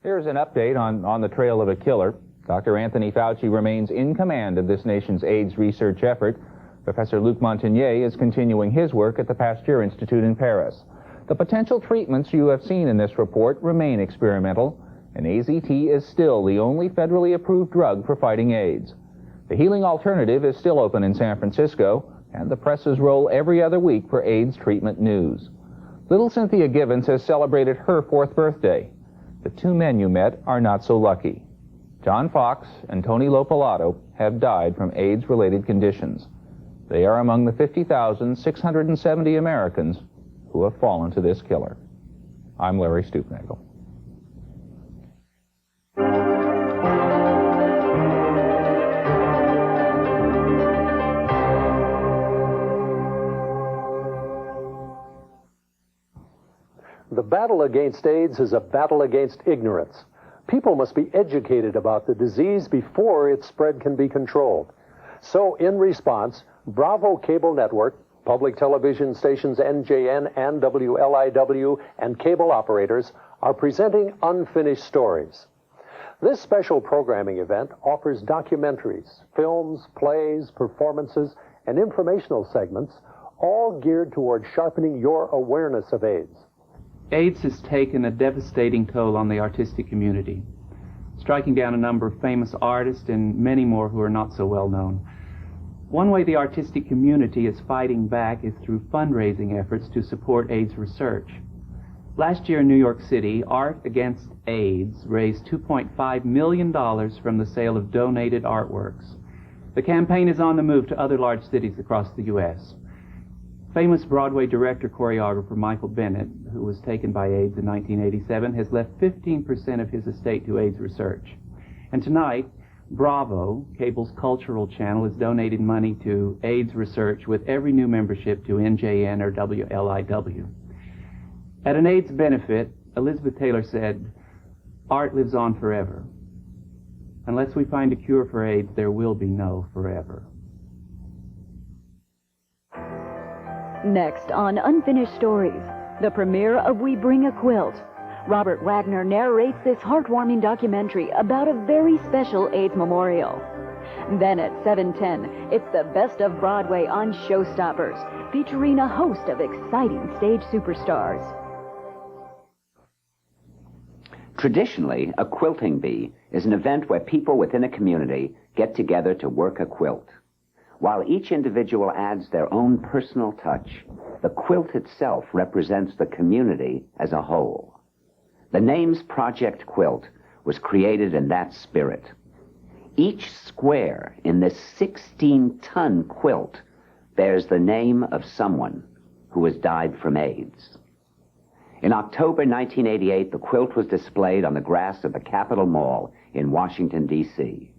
Here's an update on the trail of a killer. Dr. Anthony Fauci remains in command of this nation's AIDS research effort. Professor Luc Montagnier is continuing his work at the Pasteur Institute in Paris. The potential treatments you have seen in this report remain experimental, and AZT is still the only federally approved drug for fighting AIDS. The healing alternative is still open in San Francisco, and the presses roll every other week for AIDS treatment news. Little Cynthia Givens has celebrated her 4th birthday. The two men you met are not so lucky. John Fox and Tony Lopalato have died from AIDS-related conditions. They are among the 50,670 Americans who have fallen to this killer. I'm Larry Stupnagel. The battle against AIDS is a battle against ignorance. People must be educated about the disease before its spread can be controlled. So, in response, Bravo Cable Network, public television stations NJN and WLIW, and cable operators are presenting Unfinished Stories. This special programming event offers documentaries, films, plays, performances, and informational segments, all geared toward sharpening your awareness of AIDS. AIDS has taken a devastating toll on the artistic community, striking down a number of famous artists and many more who are not so well known. One way the artistic community is fighting back is through fundraising efforts to support AIDS research. Last year in New York City, Art Against AIDS raised $2.5 million from the sale of donated artworks. The campaign is on the move to other large cities across the U.S. Famous Broadway director-choreographer Michael Bennett, who was taken by AIDS in 1987, has left 15% of his estate to AIDS research. And tonight, Bravo, cable's cultural channel, is donating money to AIDS research with every new membership to NJN or WLIW. At an AIDS benefit, Elizabeth Taylor said, "Art lives on forever. Unless we find a cure for AIDS, there will be no forever." Next on Unfinished Stories, the premiere of We Bring a Quilt. Robert Wagner narrates this heartwarming documentary about a very special AIDS memorial. Then at 7:10, it's the best of Broadway on Showstoppers, featuring a host of exciting stage superstars. Traditionally, a quilting bee is an event where people within a community get together to work a quilt. While each individual adds their own personal touch, the quilt itself represents the community as a whole. The name's Project Quilt was created in that spirit. Each square in this 16-ton quilt bears the name of someone who has died from AIDS. In October 1988, the quilt was displayed on the grass of the Capitol Mall in Washington, D.C.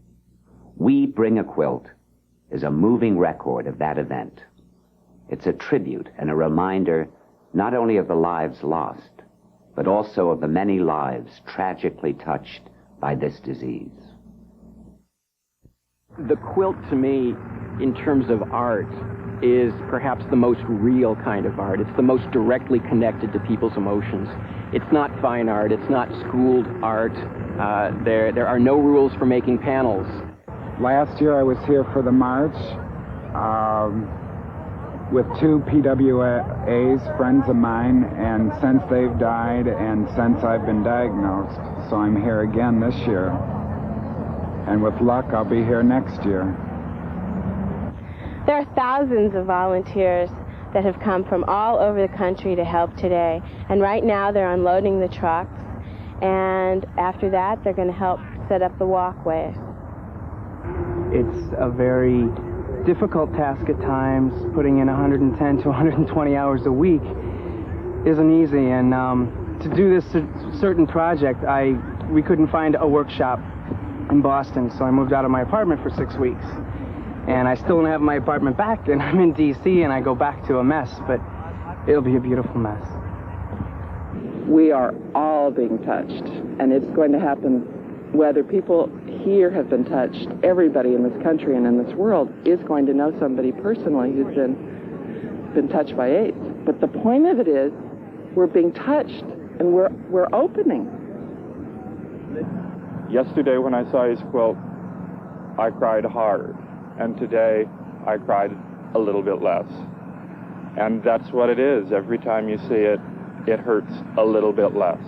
We Bring a Quilt is a moving record of that event. It's a tribute and a reminder not only of the lives lost, but also of the many lives tragically touched by this disease. The quilt, to me, in terms of art, is perhaps the most real kind of art. It's the most directly connected to people's emotions. It's not fine art. It's not schooled art. There are no rules for making panels. Last year I was here for the march with two PWAs, friends of mine, and since they've died and since I've been diagnosed, so I'm here again this year. And with luck, I'll be here next year. There are thousands of volunteers that have come from all over the country to help today. And right now they're unloading the trucks, and after that they're going to help set up the walkways. It's a very difficult task at times. Putting in 110 to 120 hours a week isn't easy, and to do this certain project, we couldn't find a workshop in Boston, so I moved out of my apartment for 6 weeks. And I still don't have my apartment back, and I'm in D.C., and I go back to a mess, but it'll be a beautiful mess. We are all being touched, and it's going to happen whether people here have been touched. Everybody in this country and in this world is going to know somebody personally who's been touched by AIDS. But the point of it is, we're being touched, and we're opening. Yesterday when I saw his quilt, I cried hard, and today I cried a little bit less. And that's what it is. Every time you see it, it hurts a little bit less.